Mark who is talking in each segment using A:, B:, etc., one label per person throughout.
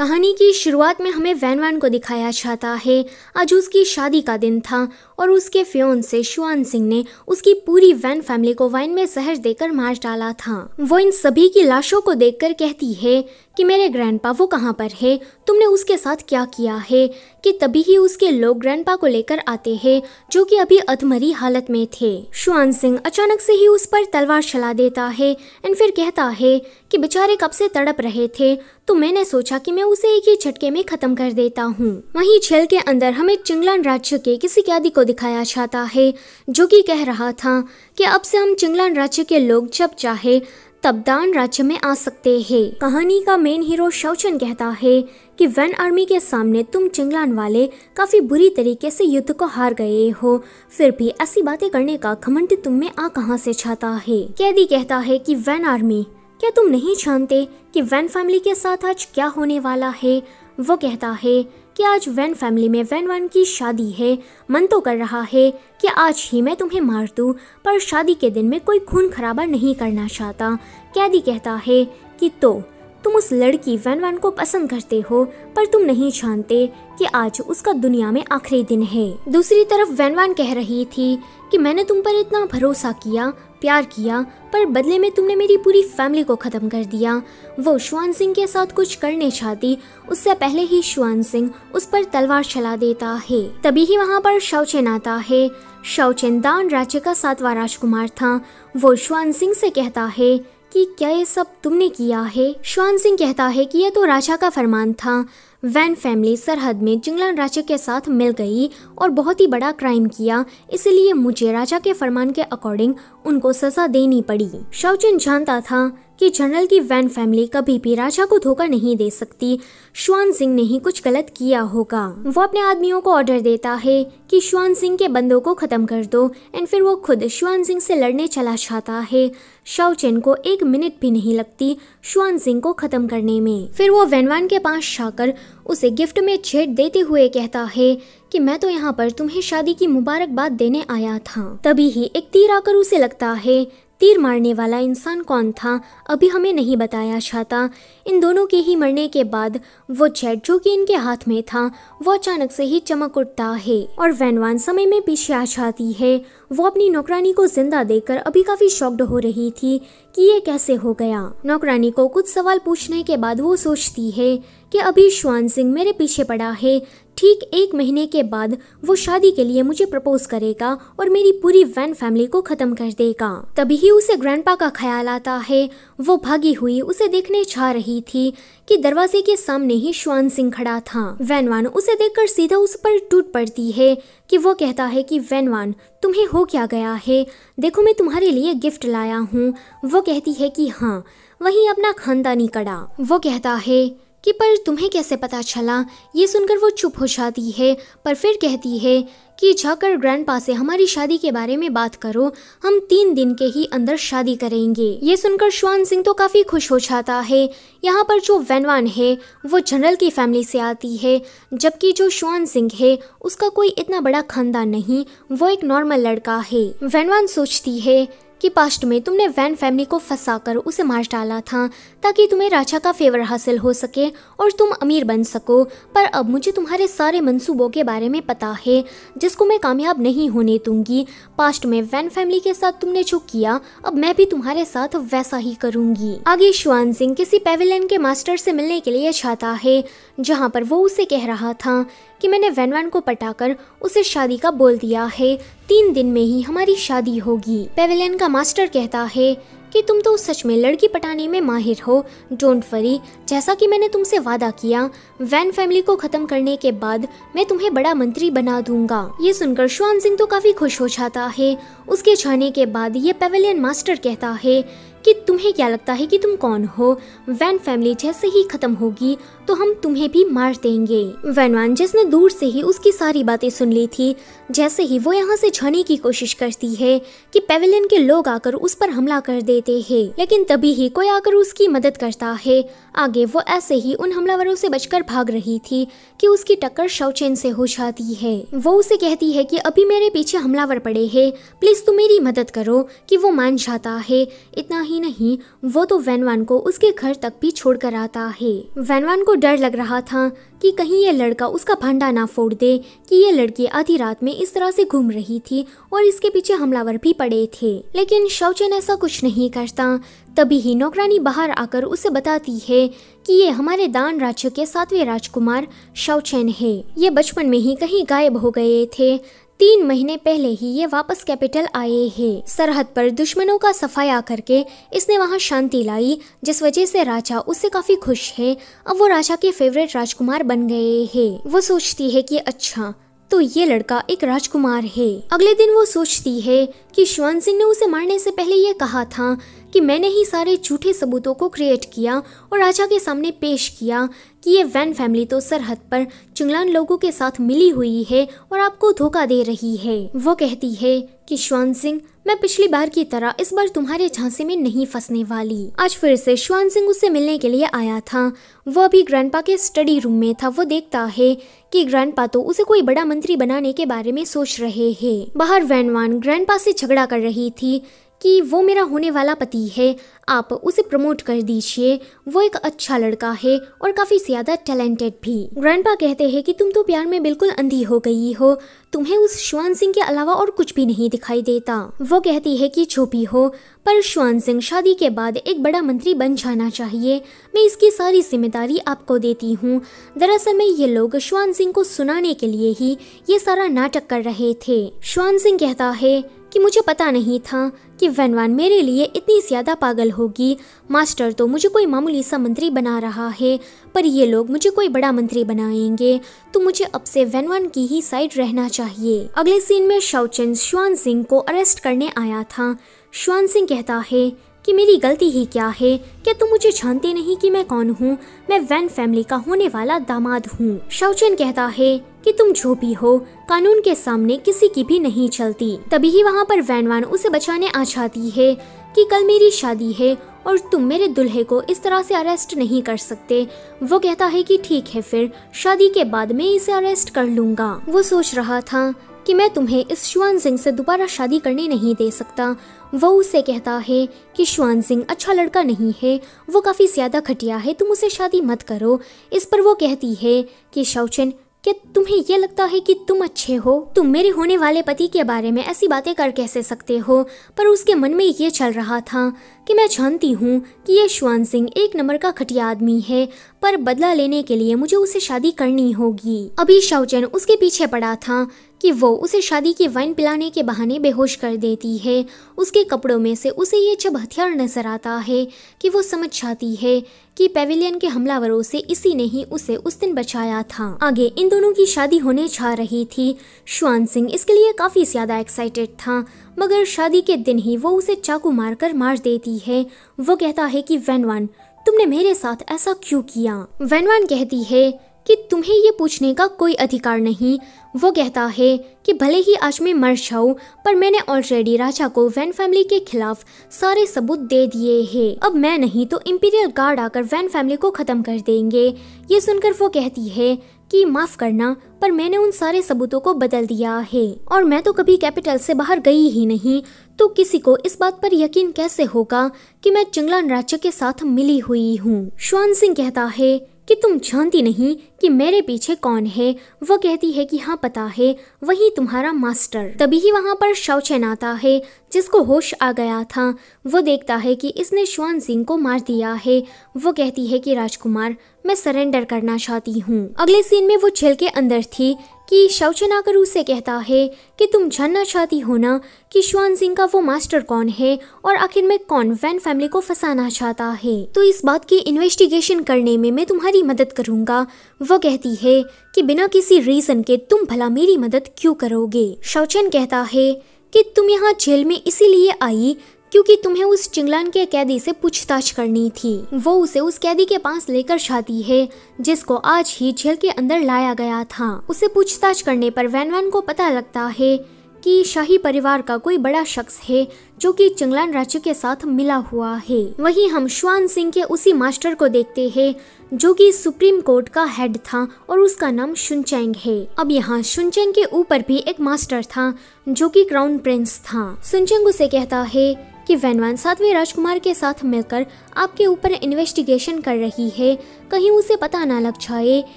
A: कहानी की शुरुआत में हमें वैन वान को दिखाया जाता है। आज उसकी शादी का दिन था और उसके फियोंसे शुआन सिंह ने उसकी पूरी वैन फैमिली को वाइन में जहर देकर मार डाला था। वो इन सभी की लाशों को देखकर कहती है कि मेरे ग्रैंडपा वो कहाँ पर है, तुमने उसके साथ क्या किया है। कि तभी ही उसके लोग ग्रैंडपा को लेकर आते हैं जो कि अभी अधमरी हालत में थे। शुआन सिंह अचानक से ही उस पर तलवार चला देता है एंड फिर कहता है कि बेचारे कब से तड़प रहे थे, तो मैंने सोचा कि मैं उसे एक ही झटके में खत्म कर देता हूँ। वहीं जेल के अंदर हमें चिंगलान राज्य के किसी कैदी को दिखाया जाता है जो कि कह रहा था कि अब से हम चिंगलान राज्य के लोग जब चाहे तब दान राज्य में आ सकते हैं। कहानी का मेन हीरो शाओचेन कहता है कि वैन आर्मी के सामने तुम चिंगलान वाले काफी बुरी तरीके से युद्ध को हार गए हो, फिर भी ऐसी बातें करने का घमंड तुम में आ कहां से छाता है। कैदी कहता है कि वैन आर्मी, क्या तुम नहीं जानते कि वैन फैमिली के साथ आज क्या होने वाला है। वो कहता है कि आज वैन फैमिली में वैन वान की शादी है। मन तो कर रहा है कि आज ही मैं तुम्हें मार दूं, पर शादी के दिन में कोई खून खराबा नहीं करना चाहता। कैदी कहता है कि तो तुम उस लड़की वैन वान को पसंद करते हो, पर तुम नहीं जानते कि आज उसका दुनिया में आखिरी दिन है। दूसरी तरफ वैन वान कह रही थी कि मैंने तुम पर इतना भरोसा किया, प्यार किया, पर बदले में तुमने मेरी पूरी फैमिली को खत्म कर दिया। वो शुआन सिंह के साथ कुछ करने चाहती, उससे पहले ही शुआन सिंह उस पर तलवार चला देता है। तभी ही वहाँ पर शाओचेन आता है। शाओचेन दान राज्य का 7वां राजकुमार था। वो शुआन सिंह से कहता है कि क्या ये सब तुमने किया है। शुआन सिंह कहता है कि यह तो राजा का फरमान था। वैन फैमिली सरहद में चिंगलान राज्य के साथ मिल गई और बहुत ही बड़ा क्राइम किया, इसलिए मुझे राजा के फरमान के अकॉर्डिंग उनको सजा देनी पड़ी। शाओचेन जानता था कि जनरल की वैन फैमिली कभी भी राजा को धोखा नहीं दे सकती। शुआन सिंह ने ही कुछ गलत किया होगा। वो अपने आदमियों को ऑर्डर देता है कि शुआन सिंह के बंदों को खत्म कर दो एंड फिर वो खुद शुआन सिंह से लड़ने चला जाता है। शाओचेन को 1 मिनट भी नहीं लगती शुआन सिंह को खत्म करने में। फिर वो वैन वान के पास जाकर उसे गिफ्ट में छेड़ देते हुए कहता है कि मैं तो यहाँ पर तुम्हें शादी की मुबारकबाद देने आया था। तभी ही एक तीर आकर उसे लगता है। तीर मारने वाला इंसान कौन था अभी हमें नहीं बताया जाता। इन दोनों के ही मरने के बाद वो जेट जो कि इनके हाथ में था वो अचानक से ही चमक उठता है और वैन वान समय में पीछे आ जाती है। वो अपनी नौकरानी को जिंदा देखकर अभी काफी शॉक्ड हो रही थी कि ये कैसे हो गया। नौकरानी को कुछ सवाल पूछने के बाद वो सोचती है कि अभी शुआन सिंह मेरे पीछे पड़ा है, ठीक 1 महीने के बाद वो शादी के लिए मुझे प्रपोज करेगा और मेरी पूरी वैन फैमिली को खत्म कर देगा। तभी ही उसे ग्रैंडपा का ख्याल आता है। वो भागी हुई उसे देखने जा रही थी कि दरवाजे के सामने ही शुआन सिंह खड़ा था। वैन वान उसे देखकर सीधा उस पर टूट पड़ती है कि वो कहता है कि वैन वान तुम्हें हो क्या गया है, देखो मैं तुम्हारे लिए गिफ्ट लाया हूँ। वो कहती है कि हाँ, वही अपना खानदानी कड़ा। वो कहता है कि पर तुम्हें कैसे पता चला। ये सुनकर वो चुप हो जाती है, पर फिर कहती है कि जाकर ग्रैंडपा से हमारी शादी के बारे में बात करो, हम 3 दिन के ही अंदर शादी करेंगे। ये सुनकर शुआन सिंह तो काफी खुश हो जाता है। यहाँ पर जो वैन वान है वो जनरल की फैमिली से आती है, जबकि जो शुआन सिंह है उसका कोई इतना बड़ा खानदान नहीं, वो एक नॉर्मल लड़का है। वैन वान सोचती है कि पास्ट में तुमने वैन फैमिली को फंसाकर उसे मार डाला था ताकि तुम्हें राजा का फेवर हासिल हो सके और तुम अमीर बन सको, पर अब मुझे तुम्हारे सारे मंसूबों के बारे में पता है जिसको मैं कामयाब नहीं होने दूंगी। पास्ट में वैन फैमिली के साथ तुमने जो किया अब मैं भी तुम्हारे साथ वैसा ही करूंगी। आगे शुआन सिंह किसी पेविलियन के मास्टर से मिलने के लिए जाता है जहाँ पर वो उसे कह रहा था कि मैंने वैन वान को पटाकर उसे शादी का बोल दिया है, 3 दिन में ही हमारी शादी होगी। पेविलियन का मास्टर कहता है कि तुम तो सच में लड़की पटाने में माहिर हो। डोंट वरी, जैसा कि मैंने तुमसे वादा किया, वैन फैमिली को खत्म करने के बाद मैं तुम्हें बड़ा मंत्री बना दूंगा। ये सुनकर शुआन सिंह तो काफी खुश हो जाता है। उसके जाने के बाद ये पेविलियन मास्टर कहता है कि तुम्हें क्या लगता है कि तुम कौन हो, वैन फैमिली जैसे ही खत्म होगी तो हम तुम्हें भी मार देंगे। वैन वान जिसने दूर से ही उसकी सारी बातें सुन ली थी, जैसे ही वो यहाँ से जाने की कोशिश करती है कि पेविलियन के लोग आकर उस पर हमला कर देते हैं, लेकिन तभी ही कोई आकर उसकी मदद करता है। आगे वो ऐसे ही उन हमलावरों से बचकर भाग रही थी कि उसकी टक्कर शाओचेन से हो जाती है। वो उसे कहती है कि अभी मेरे पीछे हमलावर पड़े हैं, प्लीज तुम मेरी मदद करो, कि वो मान जाता है। इतना ही नहीं, वो तो वैनवान को उसके घर तक भी छोड़कर आता है। वैनवान को डर लग रहा था कि कहीं ये लड़का उसका भांडा ना फोड़ दे कि ये लड़की आधी रात में इस तरह से घूम रही थी और इसके पीछे हमलावर भी पड़े थे। लेकिन शाओचेन ऐसा कुछ नहीं करता। तभी ही नौकरानी बाहर आकर उसे बताती है कि ये हमारे दान राज्य के 7वें राजकुमार शाओचेन है। ये बचपन में ही कहीं गायब हो गए थे। 3 महीने पहले ही ये वापस कैपिटल आए हैं। सरहद पर दुश्मनों का सफाया करके इसने वहाँ शांति लाई, जिस वजह से राजा उससे काफी खुश है। अब वो राजा के फेवरेट राजकुमार बन गए हैं। वो सोचती है कि अच्छा तो ये लड़का एक राजकुमार है। अगले दिन वो सोचती है कि शुआनसिंग ने उसे मारने से पहले ये कहा था कि मैंने ही सारे झूठे सबूतों को क्रिएट किया और राजा के सामने पेश किया कि ये वैन फैमिली तो सरहद पर चुंगलान लोगों के साथ मिली हुई है और आपको धोखा दे रही है। वो कहती है कि शुआनसिंग, मैं पिछली बार की तरह इस बार तुम्हारे झांसे में नहीं फंसने वाली। आज फिर से शुआनसिंग उससे मिलने के लिए आया था। वो अभी ग्रैंडपा के स्टडी रूम में था। वो देखता है कि ग्रैंडपा तो उसे कोई बड़ा मंत्री बनाने के बारे में सोच रहे हैं। बाहर वैनवान ग्रैंडपा से झगड़ा कर रही थी कि वो मेरा होने वाला पति है, आप उसे प्रमोट कर दीजिए, वो एक अच्छा लड़का है और काफी ज्यादा टैलेंटेड भी। ग्रैंडपा कहते हैं कि तुम तो प्यार में बिल्कुल अंधी हो गई हो, तुम्हें उस शुआनसिंग के अलावा और कुछ भी नहीं दिखाई देता। वो कहती है कि जो भी हो, पर शुआनसिंग शादी के बाद एक बड़ा मंत्री बन जाना चाहिए, मैं इसकी सारी जिम्मेदारी आपको देती हूँ। दरअसल में ये लोग शुआनसिंग को सुनाने के लिए ही ये सारा नाटक कर रहे थे। शुआनसिंग कहता है कि मुझे पता नहीं था कि वैनवान मेरे लिए इतनी ज्यादा पागल होगी। मास्टर तो मुझे कोई मामूली सा मंत्री बना रहा है, पर ये लोग मुझे कोई बड़ा मंत्री बनाएंगे, तो मुझे अब से वैनवान की ही साइड रहना चाहिए। अगले सीन में शाओचेन शुआनसिंग को अरेस्ट करने आया था। शुआनसिंग कहता है कि मेरी गलती ही क्या है, क्या तुम मुझे जानते नहीं कि मैं कौन हूँ? मैं वैन फैमिली का होने वाला दामाद हूँ। शाओचेन कहता है कि तुम जो भी हो, कानून के सामने किसी की भी नहीं चलती। तभी ही वहाँ पर वैनवान उसे बचाने आ जाती है कि कल मेरी शादी है और तुम मेरे दुल्हे को इस तरह से अरेस्ट नहीं कर सकते। वो कहता है कि ठीक है, फिर शादी के बाद मैं इसे अरेस्ट कर लूंगा। वो सोच रहा था कि मैं तुम्हें इस शुआनसिंग से दोबारा शादी करने नहीं दे सकता। वो उसे कहता है कि शुआनसिंग अच्छा लड़का नहीं है, वो काफी ज्यादा घटिया है, तुम उसे शादी मत करो। इस पर वो कहती है कि शाओचेन, क्या तुम्हें ये लगता है कि तुम अच्छे हो? तुम मेरे होने वाले पति के बारे में ऐसी बातें कर कैसे सकते हो? पर उसके मन में ये चल रहा था कि मैं जानती हूँ कि ये शुआनसिंग एक नंबर का घटिया आदमी है, पर बदला लेने के लिए मुझे उसे शादी करनी होगी। अभी शाओचेन उसके पीछे पड़ा था कि वो उसे शादी की वाइन पिलाने के बहाने बेहोश कर देती है। उसके कपड़ों में से उसे ये जब हथियार नजर आता है कि वो समझ जाती है कि पेविलियन के हमलावरों से इसी ने ही उसे उस दिन बचाया था। आगे इन दोनों की शादी होने जा रही थी। शुआनसिंग इसके लिए काफी ज्यादा एक्साइटेड था, मगर शादी के दिन ही वो उसे चाकू मारकर मार देती है। वो कहता है कि वैनवान, तुमने मेरे साथ ऐसा क्यों किया? वैनवान कहती है कि तुम्हें ये पूछने का कोई अधिकार नहीं। वो कहता है कि भले ही आज मैं मर जाऊं, पर मैंने ऑलरेडी राजा को वैन फैमिली के खिलाफ सारे सबूत दे दिए हैं। अब मैं नहीं तो इंपीरियल गार्ड आकर वैन फैमिली को खत्म कर देंगे। ये सुनकर वो कहती है कि माफ करना, पर मैंने उन सारे सबूतों को बदल दिया है और मैं तो कभी कैपिटल से बाहर गई ही नहीं, तो किसी को इस बात पर यकीन कैसे होगा कि मैं चुंगलान राज्य के साथ मिली हुई हूँ? शुआनसिंग कहता है कि तुम जानती नहीं कि मेरे पीछे कौन है? वो कहती है कि हाँ पता है, वही तुम्हारा मास्टर। तभी ही वहाँ पर शाओचेन आता है, जिसको होश आ गया था। वो देखता है कि इसने शुआनसिंग को मार दिया है। वो कहती है कि राजकुमार, मैं सरेंडर करना चाहती हूँ। अगले सीन में वो जेल के अंदर थी कि शाओचेन आकर उसे कहता है कि तुम जानना चाहती हो ना कि शुआनसिंग का वो मास्टर कौन है और आखिर में कौन वैन फैमिली को फंसाना चाहता है, तो इस बात की इन्वेस्टिगेशन करने में मैं तुम्हारी मदद करूंगा। वो कहती है कि बिना किसी रीजन के तुम भला मेरी मदद क्यों करोगे? शाओचेन कहता है कि तुम यहाँ जेल में इसीलिए आई क्योंकि तुम्हें उस चिंगलान के कैदी से पूछताछ करनी थी। वो उसे उस कैदी के पास लेकर जाती है जिसको आज ही जेल के अंदर लाया गया था। उसे पूछताछ करने पर वैनवान को पता लगता है कि शाही परिवार का कोई बड़ा शख्स है जो कि चिंगलान राज्य के साथ मिला हुआ है। वहीं हम शुआनसिंग के उसी मास्टर को देखते हैं जो कि सुप्रीम कोर्ट का हेड था और उसका नाम शुनचेंग है। अब यहाँ शुनचेंग के ऊपर भी एक मास्टर था जो कि क्राउन प्रिंस था। शुनचेंग उसे कहता है कि वैनवान 7वें राजकुमार के साथ मिलकर आपके ऊपर इन्वेस्टिगेशन कर रही है। कहीं उसे पता ना लग जाए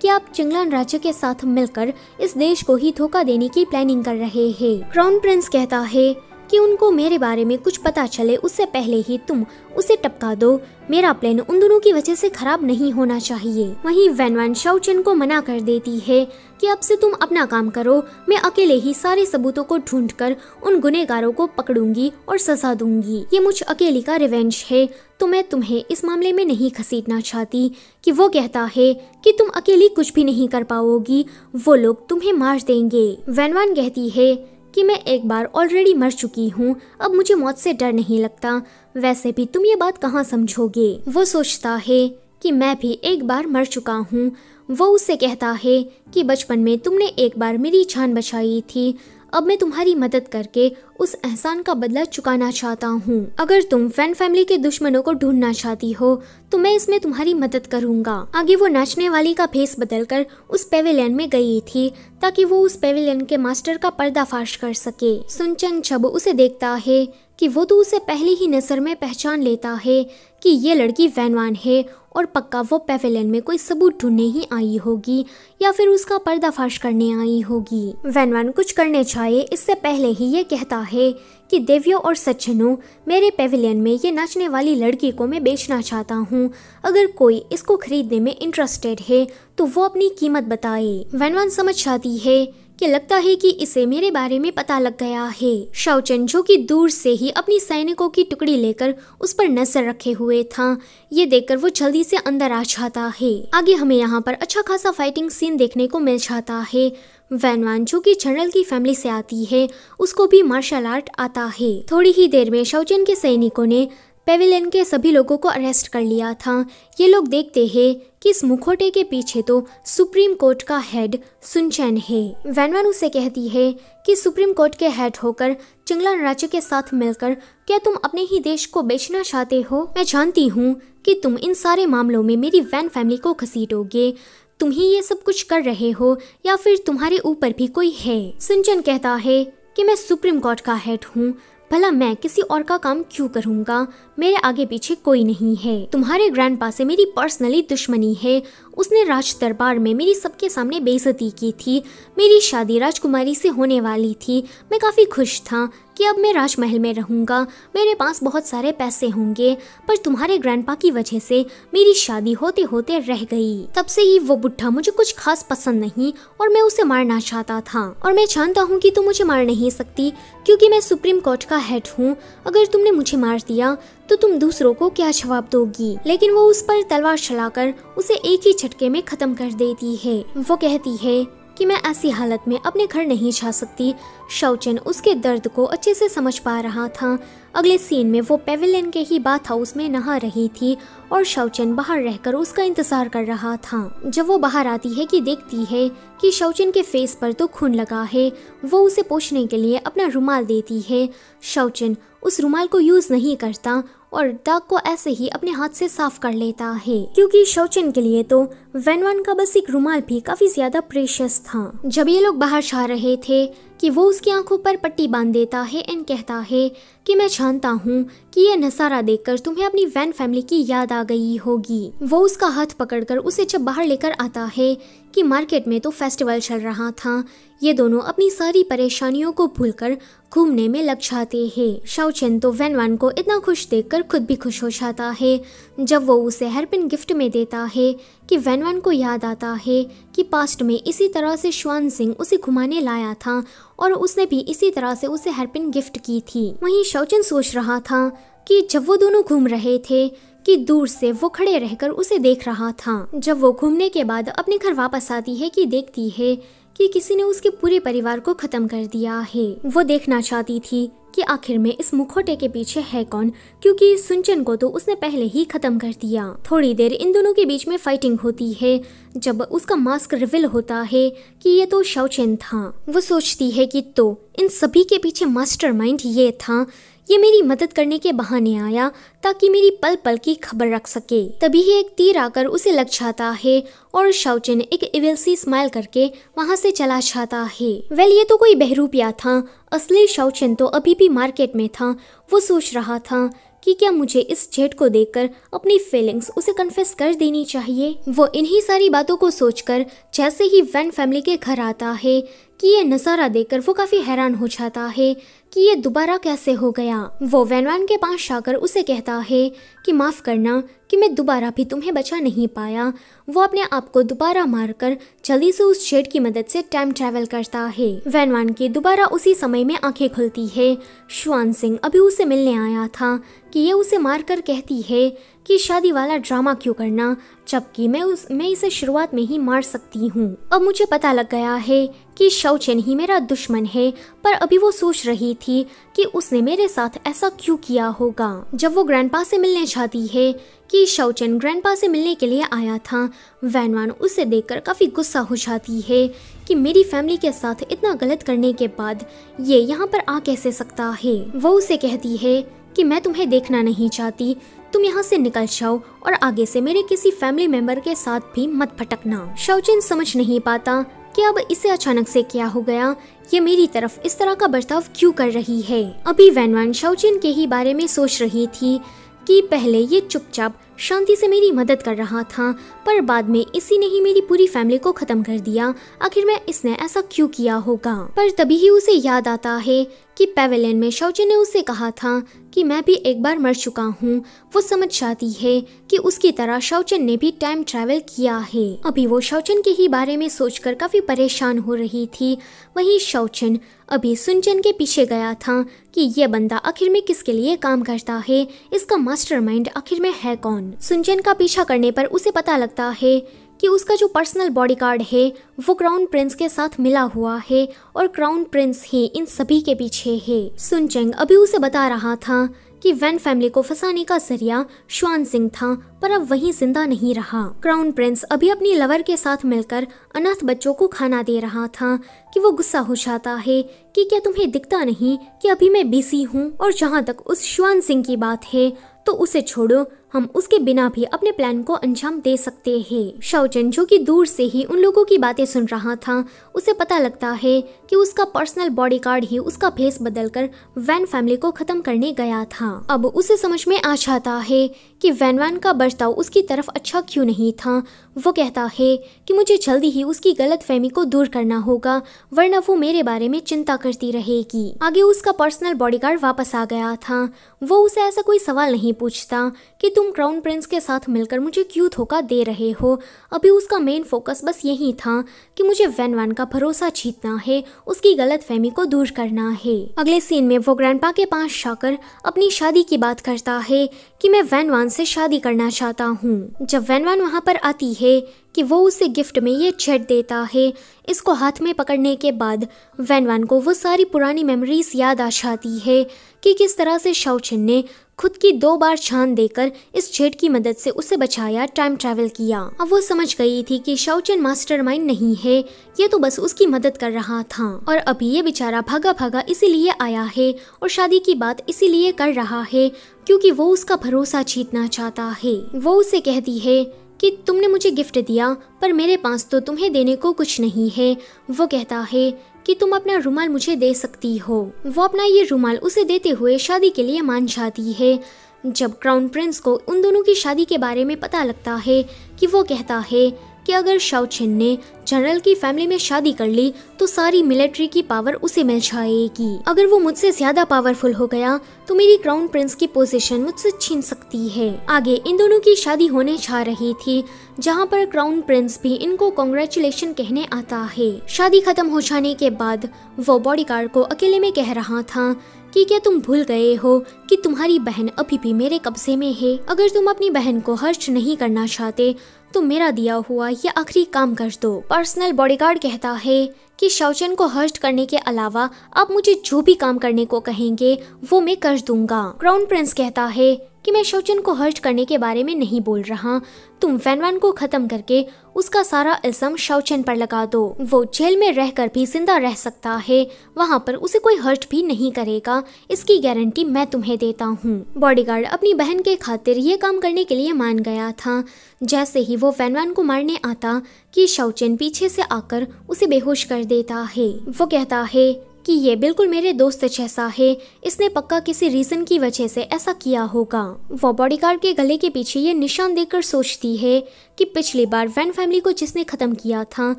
A: कि आप चिंगलान राज्य के साथ मिलकर इस देश को ही धोखा देने की प्लानिंग कर रहे हैं। क्राउन प्रिंस कहता है कि उनको मेरे बारे में कुछ पता चले उससे पहले ही तुम उसे टपका दो। मेरा प्लान उन दोनों की वजह से खराब नहीं होना चाहिए। वहीं वैनवान शाओचेन को मना कर देती है कि अब से तुम अपना काम करो, मैं अकेले ही सारे सबूतों को ढूंढकर उन गुनहगारों को पकड़ूंगी और सजा दूंगी। ये मुझ अकेली का रिवेंज है, तो मैं तुम्हें इस मामले में नहीं घसीटना चाहती। कि वो कहता है कि तुम अकेली कुछ भी नहीं कर पाओगी, वो लोग तुम्हें मार देंगे। वैनवान कहती है कि मैं एक बार ऑलरेडी मर चुकी हूँ, अब मुझे मौत से डर नहीं लगता। वैसे भी तुम ये बात कहाँ समझोगे। वो सोचता है कि मैं भी एक बार मर चुका हूँ। वो उससे कहता है कि बचपन में तुमने एक बार मेरी जान बचाई थी, अब मैं तुम्हारी मदद करके उस एहसान का बदला चुकाना चाहता हूँ। अगर तुम वैन फैमिली के दुश्मनों को ढूंढना चाहती हो तो मैं इसमें तुम्हारी मदद करूंगा। आगे वो नाचने वाली का भेस बदलकर उस पेविलियन में गई थी ताकि वो उस पेविलियन के मास्टर का पर्दाफाश कर सके। सुनचन जब उसे देखता है कि वो तो उसे पहली ही नजर में पहचान लेता है कि ये लड़की वैनवान है और पक्का वो पेविलियन में कोई सबूत ढूंढने ही आई होगी या फिर उसका पर्दाफाश करने आई होगी। वैनवान कुछ करने चाहे इससे पहले ही ये कहता है कि देवियों और सज्जनों, मेरे पेविलियन में ये नाचने वाली लड़की को मैं बेचना चाहता हूँ। अगर कोई इसको खरीदने में इंटरेस्टेड है तो वो अपनी कीमत बताए। वैनवान समझ जाती है कि लगता है कि इसे मेरे बारे में पता लग गया है। शाओचेन जो कि दूर से ही अपनी सैनिकों की टुकड़ी लेकर उस पर नजर रखे हुए था, ये देखकर वो जल्दी से अंदर आ जाता है। आगे हमें यहाँ पर अच्छा खासा फाइटिंग सीन देखने को मिल जाता है। वैनवान जो कि जनरल की फैमिली से आती है, उसको भी मार्शल आर्ट आता है। थोड़ी ही देर में शाओचेन के सैनिकों ने पेविलियन के सभी लोगों को अरेस्ट कर लिया था। ये लोग देखते हैं कि इस मुखौटे के पीछे तो सुप्रीम कोर्ट का हेड सुनचेन है। वैनवान उसे कहती है कि सुप्रीम कोर्ट के हेड होकर चिंगलान राज्य के साथ मिलकर क्या तुम अपने ही देश को बेचना चाहते हो? मैं जानती हूँ कि तुम इन सारे मामलों में मेरी वैन फैमिली को घसीटोगे। तुम ही ये सब कुछ कर रहे हो या फिर तुम्हारे ऊपर भी कोई है? सुनचेन कहता है कि मैं सुप्रीम कोर्ट का हेड हूँ, भला मैं किसी और का काम क्यों करूँगा? मेरे आगे पीछे कोई नहीं है। तुम्हारे ग्रैंडपा से मेरी पर्सनली दुश्मनी है। उसने राज दरबार में मेरी सबके सामने बेइज्जती की थी। मेरी शादी राजकुमारी से होने वाली थी। मैं काफ़ी खुश था कि अब मैं राजमहल में रहूँगा, मेरे पास बहुत सारे पैसे होंगे, पर तुम्हारे ग्रैंडपा की वजह से मेरी शादी होते होते रह गई। तब से ही वो बुढ़ा मुझे कुछ खास पसंद नहीं और मैं उसे मारना चाहता था। और मैं जानता हूँ कि तुम मुझे मार नहीं सकती क्योंकि मैं सुप्रीम कोर्ट का हेड हूँ। अगर तुमने मुझे मार दिया तो तुम दूसरों को क्या जवाब दोगी? लेकिन वो उस पर तलवार चलाकर उसे एक ही झटके में खत्म कर देती है। वो कहती है कि मैं ऐसी हालत में अपने घर नहीं जा सकती। शाओचेन उसके दर्द को अच्छे से समझ पा रहा था। अगले सीन में वो पेविलियन के ही बाथ हाउस में नहा रही थी और शाओचेन बाहर रहकर उसका इंतजार कर रहा था। जब वो बाहर आती है कि देखती है कि शाओचेन के फेस पर तो खून लगा है, वो उसे पोंछने के लिए अपना रुमाल देती है। शाओचेन उस रुमाल को यूज नहीं करता और दाग को ऐसे ही अपने हाथ से साफ कर लेता है क्योंकि शाओचेन के लिए तो वैनवान का बस एक रुमाल भी काफी ज्यादा प्रेशियस था। जब ये लोग बाहर जा रहे थे कि वो उसकी आंखों पर पट्टी बांध देता है एंड कहता है कि मैं जानता हूँ कि ये नज़ारा देखकर तुम्हें अपनी वैन फैमिली की याद आ गई होगी। वो उसका हाथ पकड़कर उसे जब बाहर लेकर आता है कि मार्केट में तो फेस्टिवल चल रहा था, ये दोनों अपनी सारी परेशानियों को भूलकर घूमने में लग जाते हैं। शाओचेन तो वैनवान को इतना खुश देखकर खुद भी खुश हो जाता है। जब वो उसे हेयरपिन गिफ्ट में देता है कि वैनवान को याद आता है कि पास्ट में इसी तरह से शुआनजिंग उसे घुमाने लाया था और उसने भी इसी तरह से उसे हेयरपिन गिफ्ट की थी। वहीं शाओचेन सोच रहा था कि जब वो दोनों घूम रहे थे कि दूर से वो खड़े रहकर उसे देख रहा था। जब वो घूमने के बाद अपने घर वापस आती है कि देखती है कि किसी ने उसके पूरे परिवार को खत्म कर दिया है। वो देखना चाहती थी कि आखिर में इस मुखौटे के पीछे है कौन, क्योंकि सुनचेन को तो उसने पहले ही खत्म कर दिया। थोड़ी देर इन दोनों के बीच में फाइटिंग होती है जब उसका मास्क रिवील होता है कि ये तो शाओचेन था। वो सोचती है कि तो इन सभी के पीछे मास्टरमाइंड ये था। ये मेरी मदद करने के बहाने आया ताकि मेरी पल पल की खबर रख सके। तभी ही एक तीर आकर उसे लग जाता है और शाओचेन एक इविल सी स्माइल करके वहाँ से चला जाता है। वेल ये तो कोई बहरूपिया था, असली शाओचेन तो अभी भी मार्केट में था। वो सोच रहा था कि क्या मुझे इस जेट को देखकर अपनी फीलिंग्स उसे कन्फेस कर देनी चाहिए। वो इन्हीं सारी बातों को सोचकर जैसे ही वैन फैमिली के घर आता है कि ये नज़ारा देखकर वो काफ़ी हैरान हो जाता है कि ये दोबारा कैसे हो गया। वो वैन के पास जाकर उसे कहता है कि माफ़ करना कि मैं दोबारा भी तुम्हें बचा नहीं पाया। वो अपने आप को दोबारा मारकर जल्दी से उस जेट की मदद से टाइम ट्रैवल करता है। वैन की दोबारा उसी समय में आंखें खुलती है। शुआनसिंग अभी उसे मिलने आया था कि ये उसे मारकर कहती है कि शादी वाला ड्रामा क्यों करना, जबकि मैं इसे शुरुआत में ही मार सकती हूँ। अब मुझे पता लग गया है कि शाओचेन ही मेरा दुश्मन है, पर अभी वो सोच रही थी कि उसने मेरे साथ ऐसा क्यों किया होगा। जब वो ग्रैंडपा से मिलने जाती है कि शाओचेन ग्रैंडपा से मिलने के लिए आया था, वैन उसे देखकर काफ़ी गुस्सा हो जाती है कि मेरी फैमिली के साथ इतना गलत करने के बाद ये यहाँ पर आ कैसे सकता है। वो उसे कहती है कि मैं तुम्हें देखना नहीं चाहती, तुम यहाँ से निकल जाओ और आगे से मेरे किसी फैमिली मेंबर के साथ भी मत भटकना। शाओचेन समझ नहीं पाता कि अब इसे अचानक से क्या हो गया, ये मेरी तरफ इस तरह का बर्ताव क्यों कर रही है। अभी वैन शाओचेन के ही बारे में सोच रही थी कि पहले ये चुपचाप शांति से मेरी मदद कर रहा था, पर बाद में इसी ने ही मेरी पूरी फैमिली को खत्म कर दिया। आखिर में इसने ऐसा क्यों किया होगा। पर तभी ही उसे याद आता है कि पेवेलियन में शाओचेन ने उसे कहा था कि मैं भी एक बार मर चुका हूँ। वो समझ जाती है कि उसकी तरह शाओचेन ने भी टाइम ट्रैवल किया है। अभी वो शाओचेन के ही बारे में सोचकर काफी परेशान हो रही थी। वहीं शाओचेन अभी सुनचेन के पीछे गया था कि ये बंदा आखिर में किसके लिए काम करता है, इसका मास्टरमाइंड आखिर में है कौन। सुनचेन का पीछा करने पर उसे पता लगता है कि उसका जो पर्सनल बॉडीगार्ड है वो क्राउन प्रिंस के साथ मिला हुआ है और क्राउन प्रिंस ही इन सभी के पीछे है। सुनचेंग अभी उसे बता रहा था कि वैन फैमिली को फंसाने का जरिया शुआनसिंग था, पर अब वहीं जिंदा नहीं रहा। क्राउन प्रिंस अभी अपनी लवर के साथ मिलकर अनाथ बच्चों को खाना दे रहा था कि वो गुस्सा हो जाता है कि क्या तुम्हें दिखता नहीं कि अभी मैं बिजी हूँ। और जहाँ तक उस शुआनसिंग की बात है तो उसे छोड़ो, हम उसके बिना भी अपने प्लान को अंजाम दे सकते हैं। शाओचेन जो कि दूर से ही उन लोगों की बातें सुन रहा था, उसे पता लगता है कि उसका पर्सनल बॉडीगार्ड ही उसका भेस बदलकर वैन फैमिली को खत्म करने गया था। अब उसे समझ में आ जाता है कि वैन का बर्ताव उसकी तरफ अच्छा क्यों नहीं था। वो कहता है कि मुझे जल्दी ही उसकी गलतफहमी को दूर करना होगा, वरना वो मेरे बारे में चिंता करती रहेगी। आगे उसका पर्सनल बॉडीगार्ड वापस आ गया था। वो उसे ऐसा कोई सवाल नहीं पूछता कि तुम क्राउन प्रिंस के साथ मिलकर मुझे क्यों धोखा दे रहे हो। अभी उसका मेन फोकस बस यही था कि मुझे वैन का भरोसा जीतना है, उसकी गलतफहमी को दूर करना है। अगले सीन में वो ग्रैंडपा के पास जाकर अपनी शादी की बात करता है कि मैं वैन से शादी करना चाहता हूँ। जब वैन वहाँ पर आती है कि वो उसे गिफ्ट में ये जेट देता है, इसको हाथ में पकड़ने के बाद वैन को वो सारी पुरानी मेमोरीज याद आ जाती है कि किस तरह से शाओचेन ने खुद की 2 बार जान देकर इस जेट की मदद से उसे बचाया, टाइम ट्रैवल किया। अब वो समझ गई थी कि शाओचेन मास्टरमाइंड नहीं है, ये तो बस उसकी मदद कर रहा था। और अभी ये बेचारा भागा भागा इसीलिए आया है और शादी की बात इसीलिए कर रहा है क्योंकि वो उसका भरोसा जीतना चाहता है। वो उसे कहती है कि तुमने मुझे गिफ्ट दिया पर मेरे पास तो तुम्हें देने को कुछ नहीं है। वो कहता है कि तुम अपना रुमाल मुझे दे सकती हो। वो अपना ये रुमाल उसे देते हुए शादी के लिए मान जाती है। जब क्राउन प्रिंस को उन दोनों की शादी के बारे में पता लगता है कि वो कहता है कि अगर शाओचेन ने जनरल की फैमिली में शादी कर ली तो सारी मिलिट्री की पावर उसे मिल जाएगी। अगर वो मुझसे ज्यादा पावरफुल हो गया तो मेरी क्राउन प्रिंस की पोजीशन मुझसे छीन सकती है। आगे इन दोनों की शादी होने जा रही थी, जहाँ पर क्राउन प्रिंस भी इनको कांग्रेचुलेशन कहने आता है। शादी खत्म हो जाने के बाद वो बॉडीगार्ड को अकेले में कह रहा था कि क्या तुम भूल गए हो कि तुम्हारी बहन अभी भी मेरे कब्जे में है। अगर तुम अपनी बहन को हर्ट नहीं करना चाहते तो मेरा दिया हुआ ये आखिरी काम कर दो। पर्सनल बॉडीगार्ड कहता है कि शाओचेन को हर्ट करने के अलावा आप मुझे जो भी काम करने को कहेंगे वो मैं कर दूंगा। क्राउन प्रिंस कहता है कि मैं शौचन को हर्ट करने के बारे में नहीं बोल रहा। तुम वैनवान को खत्म करके उसका सारा इल्जाम शौचन पर लगा दो। वो जेल में रहकर भी जिंदा रह सकता है, वहाँ पर उसे कोई हर्ट भी नहीं करेगा, इसकी गारंटी मैं तुम्हें देता हूँ। बॉडीगार्ड अपनी बहन के खातिर ये काम करने के लिए मान गया था। जैसे ही वो वैनवान को मारने आता कि शौचन पीछे से आकर उसे बेहोश कर देता है। वो कहता है कि ये बिल्कुल मेरे दोस्त जैसा है, इसने पक्का किसी रीजन की वजह से ऐसा किया होगा। वो बॉडीगार्ड के गले के पीछे ये निशान देखकर सोचती है कि पिछली बार वैन फैमिली को जिसने खत्म किया था